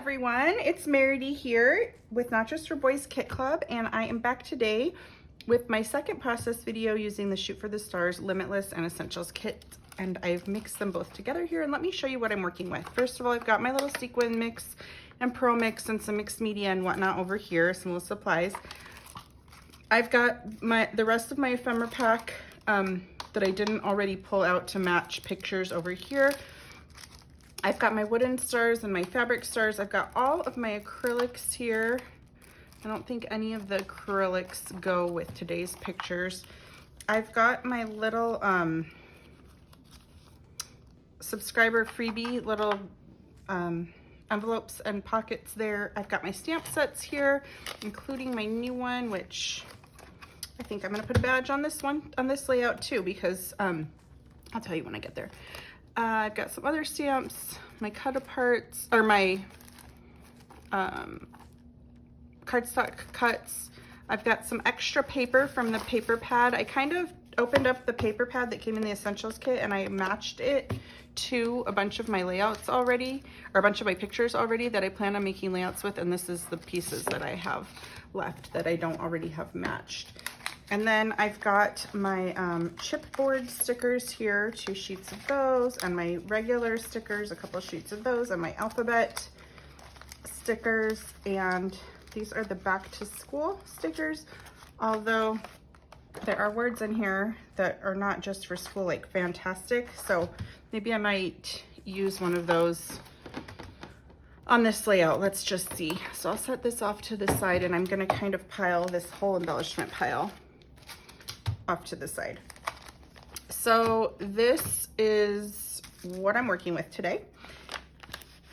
everyone, it's Meridy here with Not Just for Boys Kit Club, and I am back today with my second process video using the Shoot for the Stars Limitless and Essentials Kit, and I've mixed them both together here, and let me show you what I'm working with. First of all, I've got my little sequin mix and pearl mix and some mixed media and whatnot over here, some little supplies. I've got the rest of my ephemera pack that I didn't already pull out to match pictures over here. I've got my wooden stars and my fabric stars. I've got all of my acrylics here. I don't think any of the acrylics go with today's pictures. I've got my little subscriber freebie little envelopes and pockets there. I've got my stamp sets here, including my new one, which I think I'm gonna put a badge on this one, on this layout too, because I'll tell you when I get there. I've got some other stamps, my cut-aparts, or my cardstock cuts. I've got some extra paper from the paper pad. I kind of opened up the paper pad that came in the Essentials Kit and I matched it to a bunch of my layouts already, or a bunch of my pictures already that I plan on making layouts with, and this is the pieces that I have left that I don't already have matched. And then I've got my chipboard stickers here, 2 sheets of those, and my regular stickers, a couple of sheets of those, and my alphabet stickers. And these are the back to school stickers, although there are words in here that are not just for school, like fantastic. So maybe I might use one of those on this layout. Let's just see. So I'll set this off to the side, and I'm gonna kind of pile this whole embellishment pile off to the side. So this is what I'm working with today.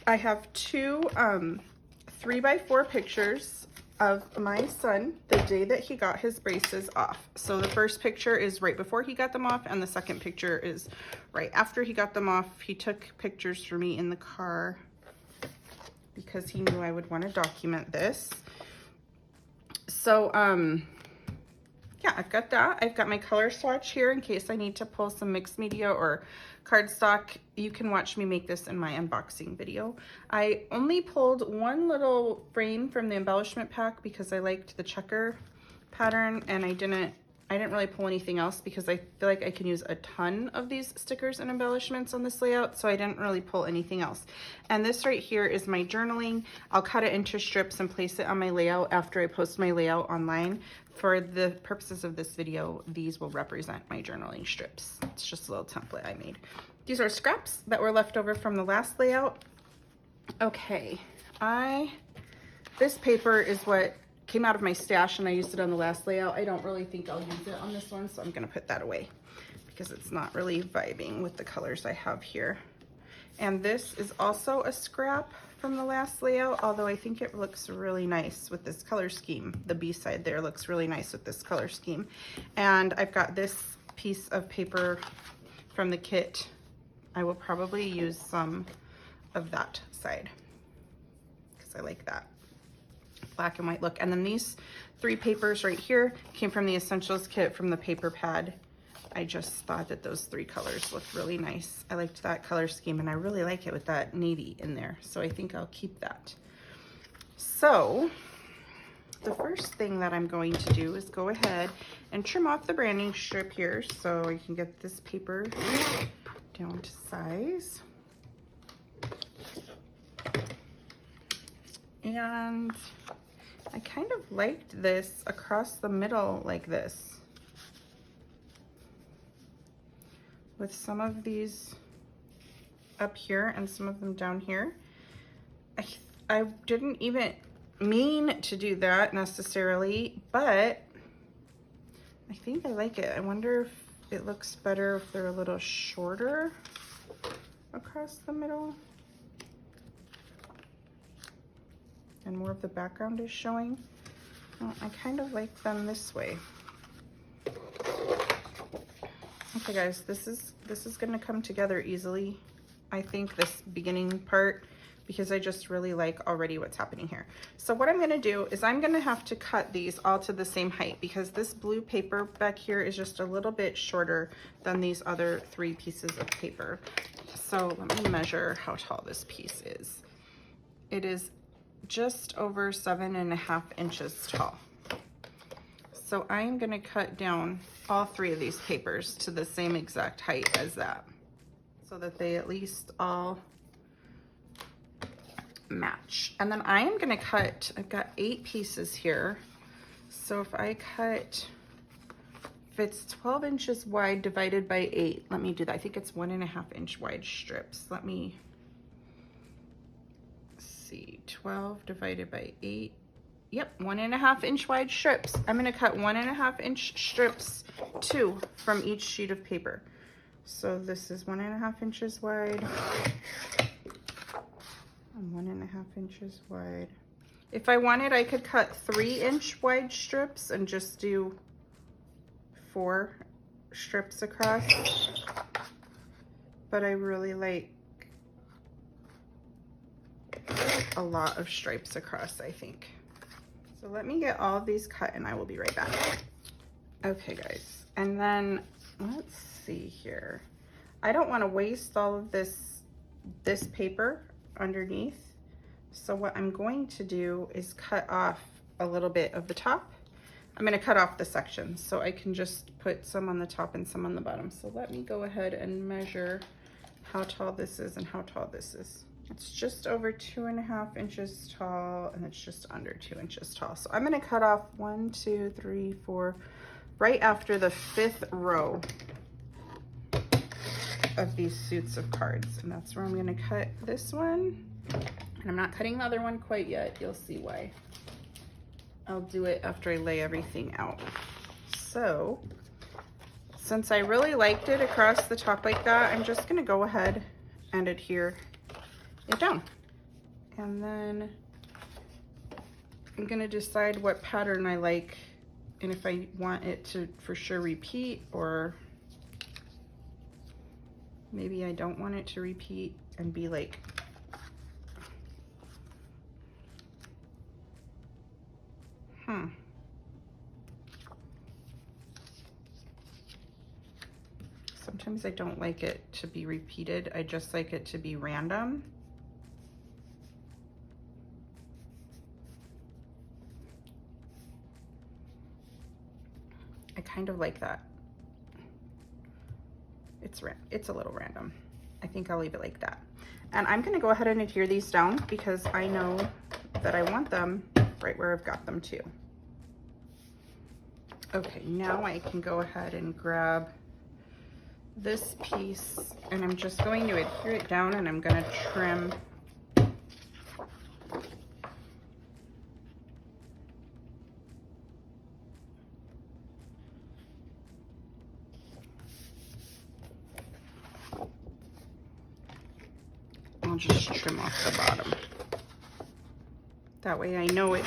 I have 2 3x4 pictures of my son the day that he got his braces off. So the first picture is right before he got them off, and the second picture is right after he got them off. He took pictures for me in the car because he knew I would want to document this. So yeah, I've got that. I've got my color swatch here in case I need to pull some mixed media or cardstock. You can watch me make this in my unboxing video. I only pulled one little frame from the embellishment pack because I liked the checker pattern, and I didn't really pull anything else because I feel like I can use a ton of these stickers and embellishments on this layout, so I didn't really pull anything else. And this right here is my journaling. I'll cut it into strips and place it on my layout after I post my layout online. For the purposes of this video, these will represent my journaling strips. It's just a little template I made. These are scraps that were left over from the last layout. Okay, this paper is what came out of my stash, and I used it on the last layout. I don't really think I'll use it on this one, so I'm gonna put that away because it's not really vibing with the colors I have here. And this is also a scrap from the last layout, although I think it looks really nice with this color scheme. The B side there looks really nice with this color scheme. And I've got this piece of paper from the kit. I will probably use some of that side because I like that black and white look. And then these 3 papers right here came from the Essentials Kit from the paper pad. I just thought that those 3 colors looked really nice. I liked that color scheme, and I really like it with that navy in there, so I think I'll keep that. So the first thing that I'm going to do is go ahead and trim off the branding strip here so I can get this paper down to size. And I kind of liked this across the middle like this, with some of these up here and some of them down here. I didn't even mean to do that necessarily, but I think I like it. I wonder if it looks better if they're a little shorter across the middle and more of the background is showing. Well, I kind of like them this way. Okay guys, this is gonna come together easily, I think, this beginning part, because I just really like already what's happening here. So what I'm gonna do is I'm gonna have to cut these all to the same height because this blue paper back here is just a little bit shorter than these other 3 pieces of paper. So let me measure how tall this piece is. It is just over 7.5 inches tall. So I'm gonna cut down all 3 of these papers to the same exact height as that, so that they at least all match. And then I am gonna cut, I've got 8 pieces here. So if I cut, if it's 12 inches wide divided by 8, let me do that. I think it's 1.5 inch wide strips. Let me see, 12 divided by 8. Yep, 1.5 inch wide strips. I'm gonna cut 1.5 inch strips, 2 from each sheet of paper. So this is 1.5 inches wide and 1.5 inches wide. If I wanted, I could cut 3 inch wide strips and just do 4 strips across. But I really like a lot of stripes across, I think. So let me get all of these cut and I will be right back. Okay guys, and then let's see here. I don't want to waste all of this paper underneath. So what I'm going to do is cut off a little bit of the top. I'm going to cut off the sections so I can just put some on the top and some on the bottom. So let me go ahead and measure how tall this is and how tall this is. It's just over 2.5 inches tall and it's just under 2 inches tall. So I'm going to cut off 1, 2, 3, 4, right after the 5th row of these suits of cards. And that's where I'm going to cut this one. And I'm not cutting the other one quite yet. You'll see why. I'll do it after I lay everything out. So since I really liked it across the top like that, I'm just going to go ahead and adhere it down. And then I'm gonna decide what pattern I like and if I want it to for sure repeat, or maybe I don't want it to repeat and be like sometimes I don't like it to be repeated. I just like it to be random. I kind of like that. It's a little random. I think I'll leave it like that. And I'm gonna go ahead and adhere these down because I know that I want them right where I've got them too. Okay, now I can go ahead and grab this piece and I'm just going to adhere it down and I'm gonna trim just trim off the bottom. That way I know it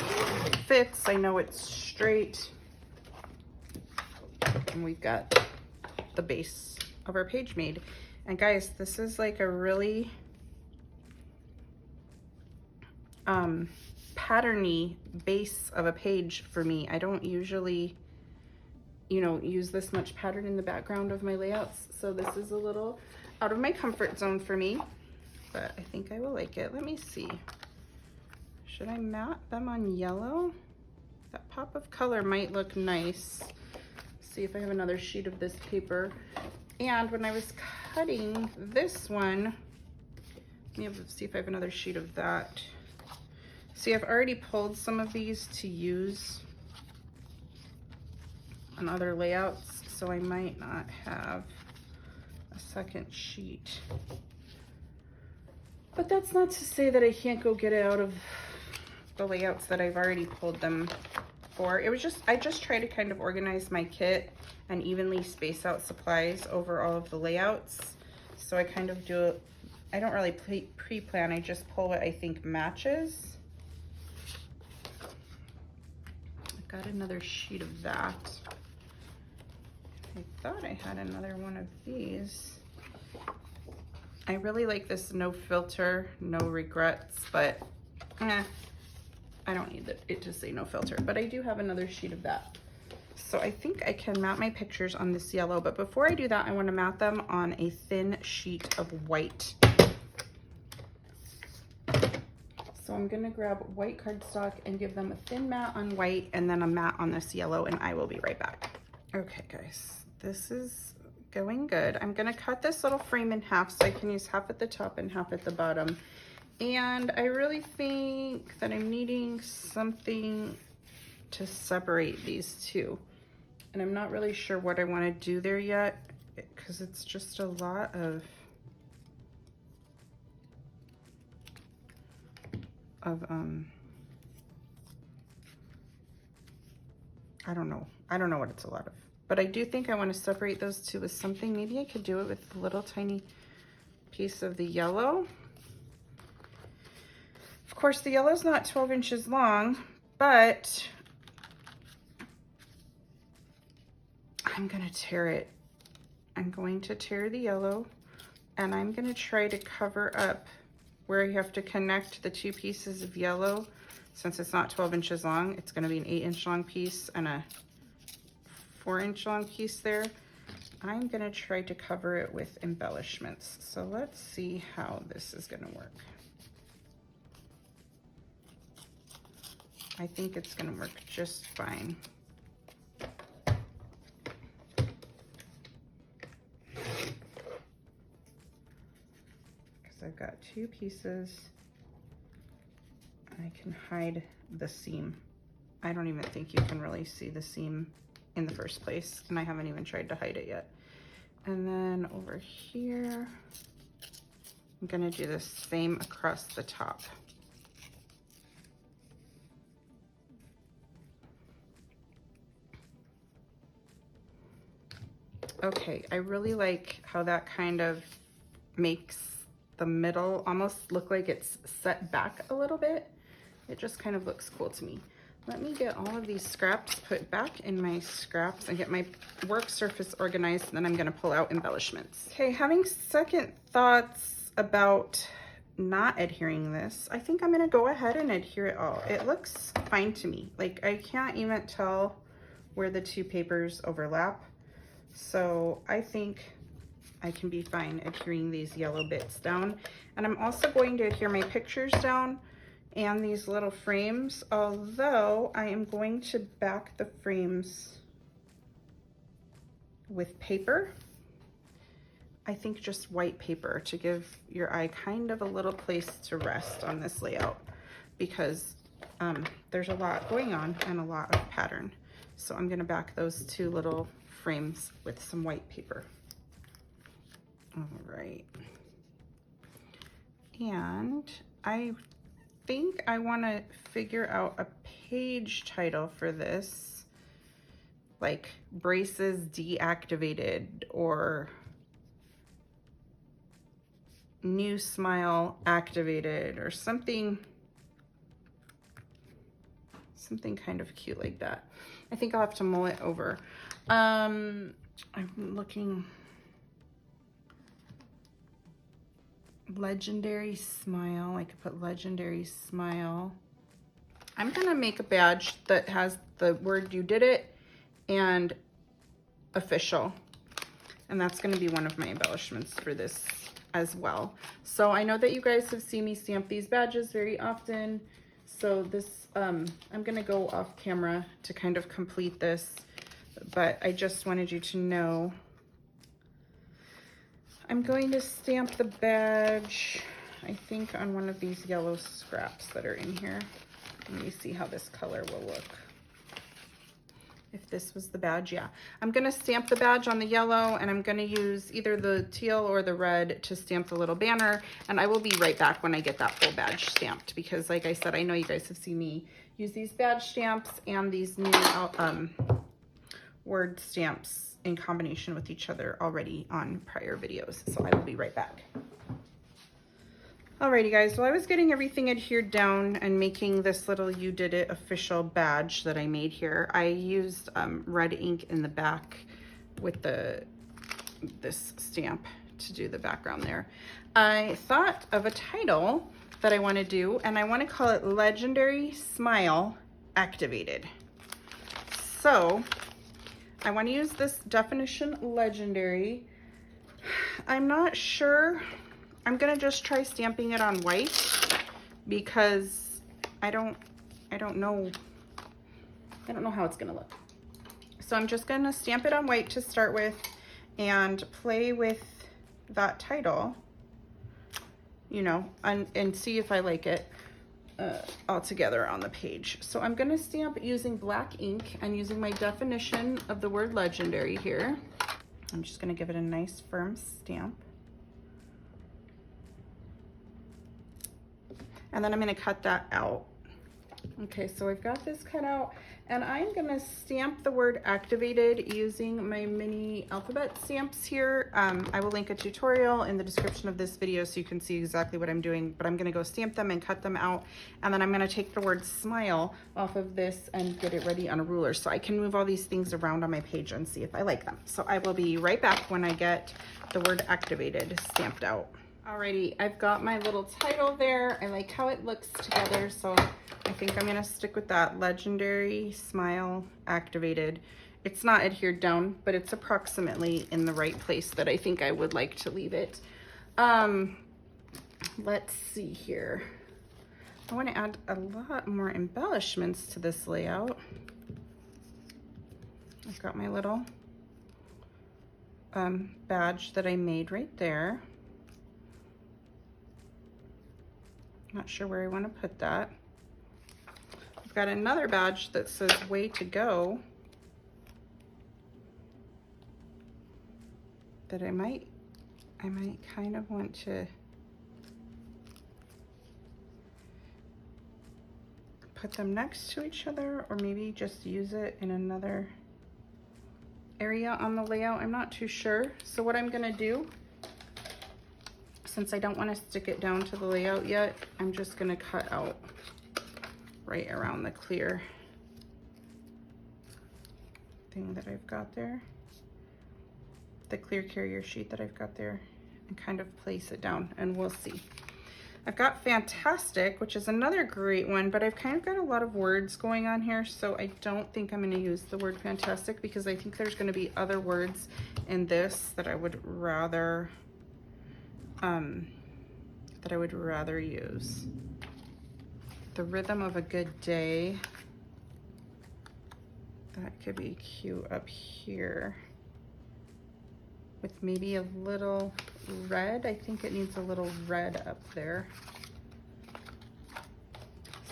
fits, I know it's straight, and we've got the base of our page made. And guys, this is like a really patterny base of a page for me. I don't usually, you know, use this much pattern in the background of my layouts, so this is a little out of my comfort zone for me. But I think I will like it. Let me see. Should I mat them on yellow? That pop of color might look nice. See if I have another sheet of this paper. And when I was cutting this one, let me see if I have another sheet of that. See, I've already pulled some of these to use on other layouts, so I might not have a second sheet. But that's not to say that I can't go get it out of the layouts that I've already pulled them for. It was just, I just try to kind of organize my kit and evenly space out supplies over all of the layouts. So I kind of do, I don't really pre-plan, I just pull what I think matches. I've got another sheet of that. I thought I had another one of these. I really like this no filter, no regrets, but I don't need it to say no filter, but I do have another sheet of that. So I think I can mat my pictures on this yellow, but before I do that, I want to mat them on a thin sheet of white. So I'm gonna grab white cardstock and give them a thin mat on white and then a mat on this yellow, and I will be right back. Okay guys, this is going good. I'm gonna cut this little frame in half so I can use half at the top and half at the bottom. And I really think that I'm needing something to separate these two. And I'm not really sure what I wanna do there yet because it's just a lot of I don't know what it's a lot of, but I do think I want to separate those two with something. Maybe I could do it with a little tiny piece of the yellow. Of course, the yellow's not 12 inches long, but I'm gonna tear it. I'm going to tear the yellow, and I'm gonna try to cover up where you have to connect the two pieces of yellow. Since it's not 12 inches long, it's gonna be an 8-inch long piece and a 4-inch long piece there. I'm gonna try to cover it with embellishments. So let's see how this is gonna work. I think it's gonna work just fine. Because I've got two pieces. I can hide the seam. I don't even think you can really see the seam in the first place, and I haven't even tried to hide it yet. And then over here, I'm gonna do the same across the top. Okay, I really like how that kind of makes the middle almost look like it's set back a little bit. It just kind of looks cool to me. Let me get all of these scraps put back in my scraps and get my work surface organized, and then I'm gonna pull out embellishments. Okay, having second thoughts about not adhering this, I think I'm gonna go ahead and adhere it all. It looks fine to me. Like, I can't even tell where the two papers overlap. So I think I can be fine adhering these yellow bits down. And I'm also going to adhere my pictures down and these little frames, although I am going to back the frames with paper. I think just white paper to give your eye kind of a little place to rest on this layout, because there's a lot going on and a lot of pattern. So I'm gonna back those two little frames with some white paper. All right. And I think I want to figure out a page title for this, like braces deactivated or new smile activated or something kind of cute like that. I think I'll have to mull it over. I'm looking. Legendary smile. I could put legendary smile. I'm gonna make a badge that has the word "you did it" and official, and that's gonna be one of my embellishments for this as well. So I know that you guys have seen me stamp these badges very often, so this I'm gonna go off camera to kind of complete this, but I just wanted you to know I'm going to stamp the badge, I think, on one of these yellow scraps that are in here. Let me see how this color will look. If this was the badge, yeah. I'm gonna stamp the badge on the yellow, and I'm gonna use either the teal or the red to stamp the little banner, and I will be right back when I get that full badge stamped, because like I said, I know you guys have seen me use these badge stamps and these new word stamps in combination with each other already on prior videos. So I will be right back. Alrighty guys, well I was getting everything adhered down and making this little "you did it" official badge that I made here. I used red ink in the back with this stamp to do the background there. I thought of a title that I want to do, and I want to call it Legendary Smile Activated. So I want to use this definition legendary. I'm not sure. I'm gonna just try stamping it on white because I don't know how it's gonna look. So I'm just gonna stamp it on white to start with and play with that title, you know, and see if I like it all together on the page. So I'm gonna stamp using black ink and using my definition of the word legendary here. I'm just gonna give it a nice firm stamp. And then I'm gonna cut that out. Okay, so I've got this cut out, and I'm gonna stamp the word activated using my mini alphabet stamps here. I will link a tutorial in the description of this video so you can see exactly what I'm doing, but I'm gonna go stamp them and cut them out, and then I'm gonna take the word smile off of this and get it ready on a ruler so I can move all these things around on my page and see if I like them. So I will be right back when I get the word activated stamped out. Alrighty, I've got my little title there. I like how it looks together, so I think I'm gonna stick with that. Legendary, smile, activated. It's not adhered down, but it's approximately in the right place that I think I would like to leave it. Let's see here. I wanna add a lot more embellishments to this layout. I've got my little badge that I made right there. Not sure where I want to put that. I've got another badge that says way to go that I might kind of want to put them next to each other, or maybe just use it in another area on the layout. I'm not too sure. So what I'm gonna do, since I don't want to stick it down to the layout yet, I'm just going to cut out right around the clear thing that I've got there, the clear carrier sheet that I've got there, and kind of place it down, and we'll see. I've got fantastic, which is another great one, but I've kind of got a lot of words going on here, so I don't think I'm going to use the word fantastic, because I think there's going to be other words in this that I would rather use. The rhythm of a good day. That could be cute up here. With maybe a little red. I think it needs a little red up there.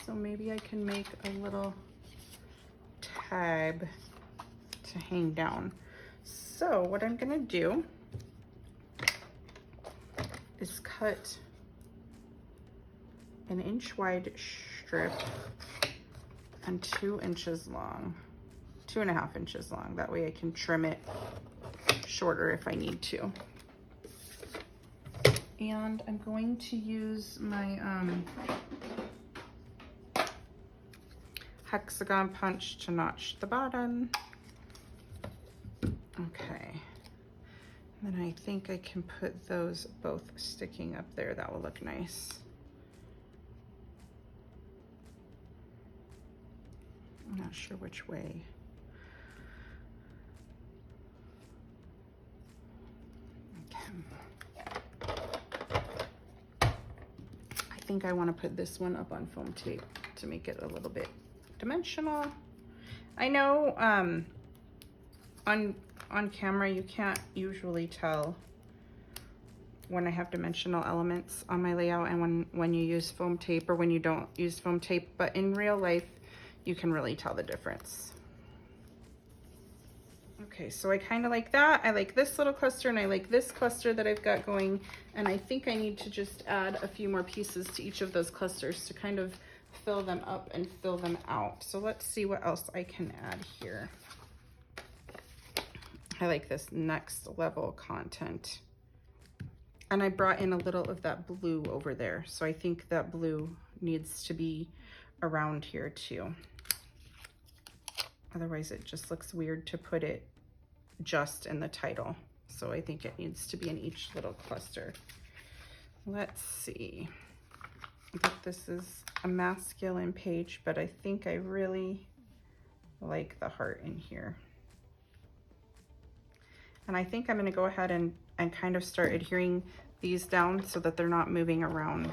So maybe I can make a little tab to hang down. So what I'm gonna do is cut an inch wide strip and 2 inches long, 2.5 inches long. That way I can trim it shorter if I need to. And I'm going to use my hexagon punch to notch the bottom. Okay. And then I think I can put those both sticking up there. That will look nice. I'm not sure which way. Okay. I think I want to put this one up on foam tape to make it a little bit dimensional. I know on camera you can't usually tell when I have dimensional elements on my layout and when you use foam tape or when you don't use foam tape, but in real life you can really tell the difference. Okay, so I kind of like that. I like this little cluster and I like this cluster that I've got going, and I think I need to just add a few more pieces to each of those clusters to kind of fill them up and fill them out. So let's see what else I can add here. I like this next level content. And I brought in a little of that blue over there. So I think that blue needs to be around here too. Otherwise it just looks weird to put it just in the title. So I think it needs to be in each little cluster. Let's see. This is a masculine page, but I think I really like the heart in here. And I think I'm going to go ahead and kind of start adhering these down so that they're not moving around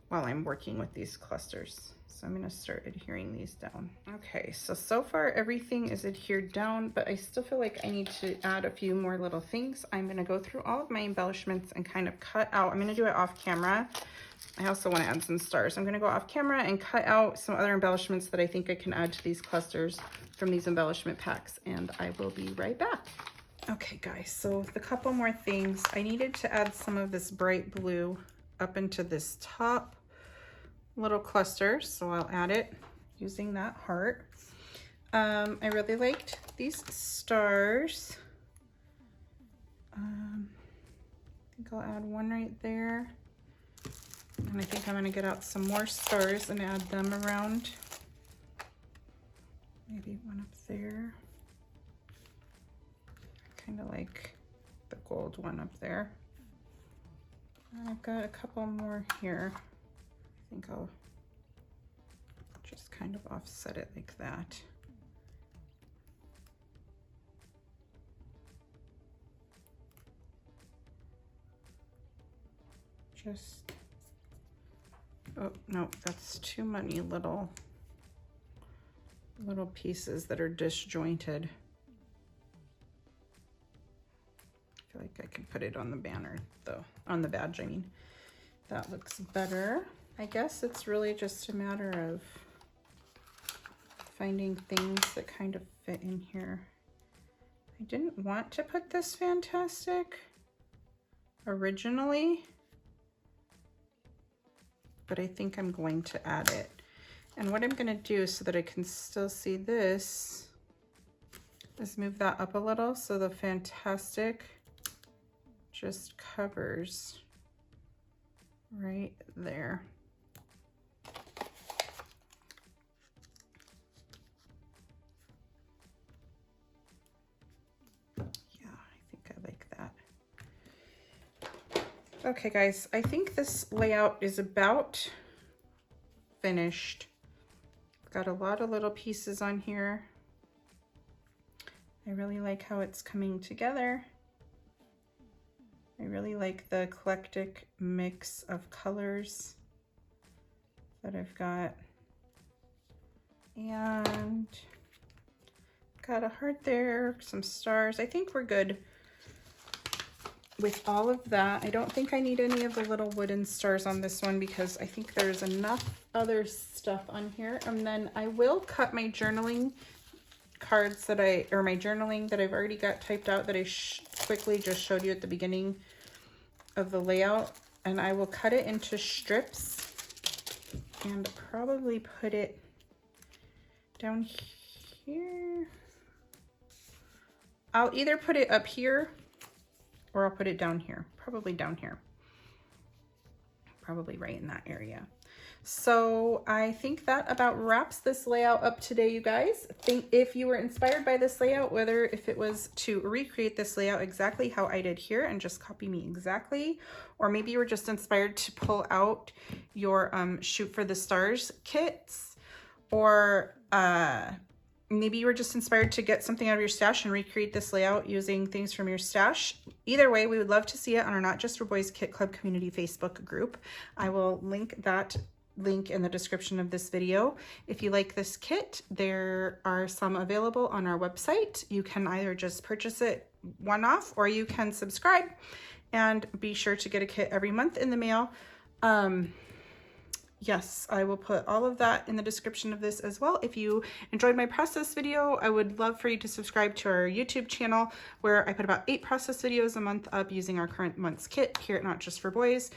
while I'm working with these clusters. So I'm gonna start adhering these down. Okay, so far everything is adhered down, but I still feel like I need to add a few more little things. I'm gonna go through all of my embellishments and kind of cut out. I'm gonna do it off camera. I also wanna add some stars. I'm gonna go off camera and cut out some other embellishments that I think I can add to these clusters from these embellishment packs, and I will be right back. Okay guys, so the couple more things. I needed to add some of this bright blue up into this top little cluster, so I'll add it using that heart. I really liked these stars. I think I'll add one right there, and I think I'm going to get out some more stars and add them around. Maybe one up there. Kind of like the gold one up there. And I've got a couple more here. I think I'll just kind of offset it like that. Just, oh no, that's too many little pieces that are disjointed. I feel like I could put it on the banner though, on the badge, I mean. That looks better. I guess it's really just a matter of finding things that kind of fit in here. I didn't want to put this fantastic originally, but I think I'm going to add it. And what I'm gonna do so that I can still see this is move that up a little so the fantastic just covers right there. Yeah, I think I like that. Okay guys, I think this layout is about finished. I've got a lot of little pieces on here. I really like how it's coming together. I really like the eclectic mix of colors that I've got. And got a heart there, some stars. I think we're good with all of that. I don't think I need any of the little wooden stars on this one because I think there's enough other stuff on here. And then I will cut my journaling cards that my journaling that I've already got typed out that I quickly just showed you at the beginning of the layout, and I will cut it into strips and probably put it down here. I'll either put it up here or I'll put it down here, probably down here, probably right in that area. So I think that about wraps this layout up today, you guys. If you were inspired by this layout, whether if it was to recreate this layout exactly how I did here and just copy me exactly, or maybe you were just inspired to pull out your Shoot for the Stars kits, or maybe you were just inspired to get something out of your stash and recreate this layout using things from your stash. Either way, we would love to see it on our Not Just for Boys Kit Club community Facebook group. I will link that link in the description of this video. If you like this kit, there are some available on our website. You can either just purchase it one-off or you can subscribe and be sure to get a kit every month in the mail. Yes, I will put all of that in the description of this as well. If you enjoyed my process video, I would love for you to subscribe to our YouTube channel where I put about 8 process videos a month up using our current month's kit here at Not Just for Boys.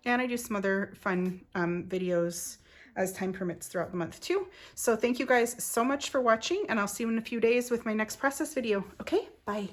And I do some other fun videos as time permits throughout the month too. So thank you guys so much for watching, and I'll see you in a few days with my next process video. Okay, bye.